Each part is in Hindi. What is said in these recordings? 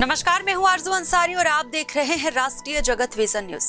नमस्कार, मैं हूं आरजू अंसारी और आप देख रहे हैं राष्ट्रीय जगत vision news.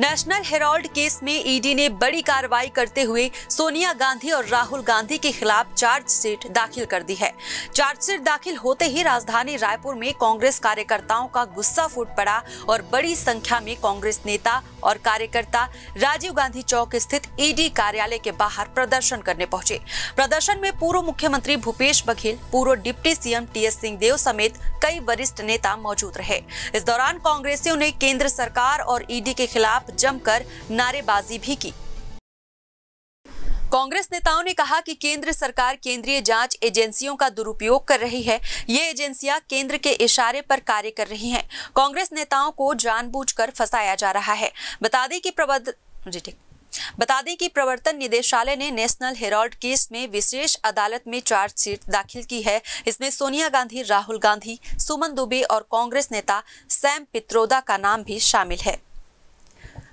National Herald case में ईडी ने बड़ी कार्रवाई करते हुए सोनिया गांधी और राहुल गांधी के खिलाफ चार्जशीट दाखिल कर दी है। चार्जशीट दाखिल होते ही राजधानी रायपुर में कांग्रेस कार्यकर्ताओं का गुस्सा फूट पड़ा और बड़ी संख्या में कांग्रेस नेता और कार्यकर्ता राजीव गांधी चौक स्थित ईडी कार्यालय के बाहर प्रदर्शन करने पहुंचे। प्रदर्शन में पूर्व मुख्यमंत्री भूपेश बघेल, पूर्व डिप्टी सीएम टीएस सिंहदेव समेत कई वरिष्ठ नेता मौजूद रहे। इस दौरान कांग्रेसियों ने केंद्र सरकार और ईडी के खिलाफ जमकर नारेबाजी भी की। कांग्रेस नेताओं ने कहा कि केंद्र सरकार केंद्रीय जांच एजेंसियों का दुरुपयोग कर रही है। ये एजेंसियां केंद्र के इशारे पर कार्य कर रही हैं। कांग्रेस नेताओं को जानबूझकर फंसाया जा रहा है। बता दें कि प्रवर्तन निदेशालय ने नेशनल हेराल्ड केस में विशेष अदालत में चार्जशीट दाखिल की है। इसमें सोनिया गांधी, राहुल गांधी, सुमन दुबे और कांग्रेस नेता सैम पित्रोदा का नाम भी शामिल है।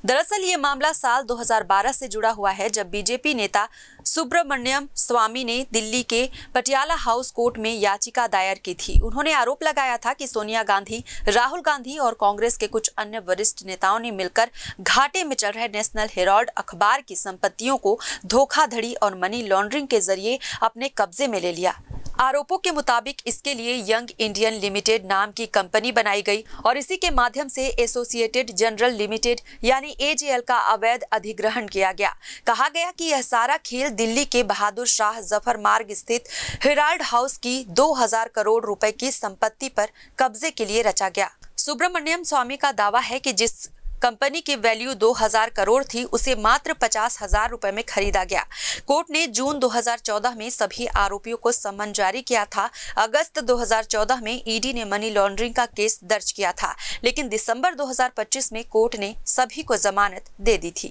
दरअसल ये मामला साल 2012 से जुड़ा हुआ है, जब बीजेपी नेता सुब्रमण्यम स्वामी ने दिल्ली के पटियाला हाउस कोर्ट में याचिका दायर की थी। उन्होंने आरोप लगाया था कि सोनिया गांधी, राहुल गांधी और कांग्रेस के कुछ अन्य वरिष्ठ नेताओं ने मिलकर घाटे में चल रहे नेशनल हेराल्ड अखबार की संपत्तियों को धोखाधड़ी और मनी लॉन्ड्रिंग के जरिए अपने कब्जे में ले लिया। आरोपों के मुताबिक इसके लिए यंग इंडियन लिमिटेड नाम की कंपनी बनाई गई और इसी के माध्यम से एसोसिएटेड जनरल लिमिटेड यानी एजेएल का अवैध अधिग्रहण किया गया। कहा गया कि यह सारा खेल दिल्ली के बहादुर शाह जफर मार्ग स्थित हेराल्ड हाउस की 2000 करोड़ रुपए की संपत्ति पर कब्जे के लिए रचा गया। सुब्रमण्यम स्वामी का दावा है कि जिस कंपनी की वैल्यू 2000 करोड़ थी, उसे मात्र 50,000 रुपए में खरीदा गया। कोर्ट ने जून 2014 में सभी आरोपियों को सम्मन जारी किया था। अगस्त 2014 में ईडी ने मनी लॉन्ड्रिंग का केस दर्ज किया था, लेकिन दिसंबर 2025 में कोर्ट ने सभी को जमानत दे दी थी।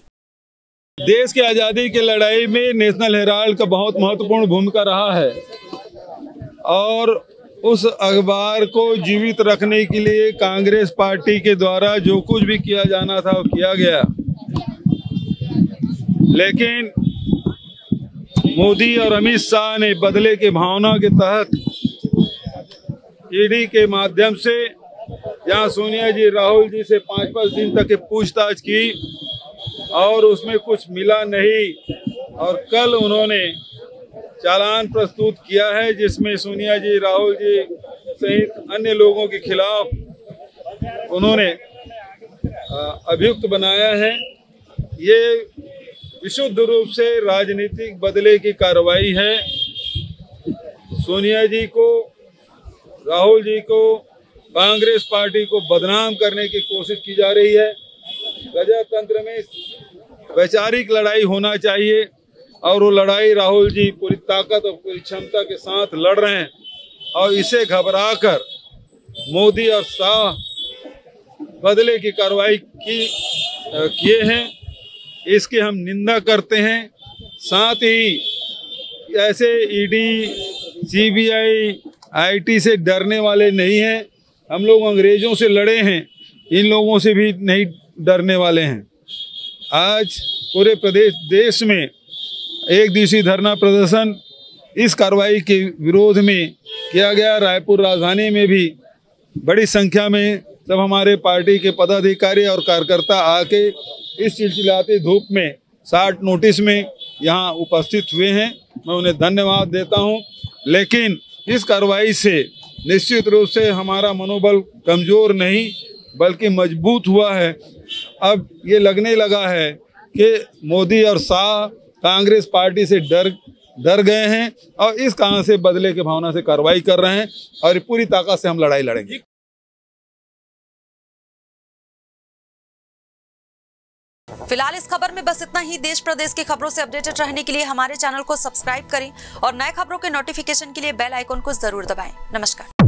देश की आज़ादी की लड़ाई में नेशनल हेराल्ड का बहुत महत्वपूर्ण भूमिका रहा है और उस अखबार को जीवित रखने के लिए कांग्रेस पार्टी के द्वारा जो कुछ भी किया जाना था वो किया गया, लेकिन मोदी और अमित शाह ने बदले की भावना के तहत ईडी के माध्यम से जहां सोनिया जी, राहुल जी से 5-5 दिन तक की पूछताछ की और उसमें कुछ मिला नहीं और कल उन्होंने चालान प्रस्तुत किया है जिसमें सोनिया जी, राहुल जी सहित अन्य लोगों के खिलाफ उन्होंने अभियुक्त बनाया है। ये विशुद्ध रूप से राजनीतिक बदले की कार्रवाई है। सोनिया जी को, राहुल जी को, कांग्रेस पार्टी को बदनाम करने की कोशिश की जा रही है। प्रजातंत्र में वैचारिक लड़ाई होना चाहिए और वो लड़ाई राहुल जी पूरी ताकत और पूरी क्षमता के साथ लड़ रहे हैं और इसे घबराकर मोदी और शाह बदले की कार्रवाई किए हैं। इसकी हम निंदा करते हैं। साथ ही ऐसे ईडी, सीबीआई, आईटी से डरने वाले नहीं हैं। हम लोग अंग्रेजों से लड़े हैं, इन लोगों से भी नहीं डरने वाले हैं। आज पूरे देश में एक दिवसीय धरना प्रदर्शन इस कार्रवाई के विरोध में किया गया। रायपुर राजधानी में भी बड़ी संख्या में सब हमारे पार्टी के पदाधिकारी और कार्यकर्ता आके इस चिलचिलाती धूप में 60 नोटिस में यहाँ उपस्थित हुए हैं। मैं उन्हें धन्यवाद देता हूँ। लेकिन इस कार्रवाई से निश्चित रूप से हमारा मनोबल कमज़ोर नहीं बल्कि मजबूत हुआ है। अब ये लगने लगा है कि मोदी और शाह कांग्रेस पार्टी से डर गए हैं और इस कारण से बदले की भावना से कार्रवाई कर रहे हैं और पूरी ताकत से हम लड़ाई लड़ेंगे। फिलहाल इस खबर में बस इतना ही। देश प्रदेश की खबरों से अपडेटेड रहने के लिए हमारे चैनल को सब्सक्राइब करें और नए खबरों के नोटिफिकेशन के लिए बेल आइकन को जरूर दबाएं। नमस्कार।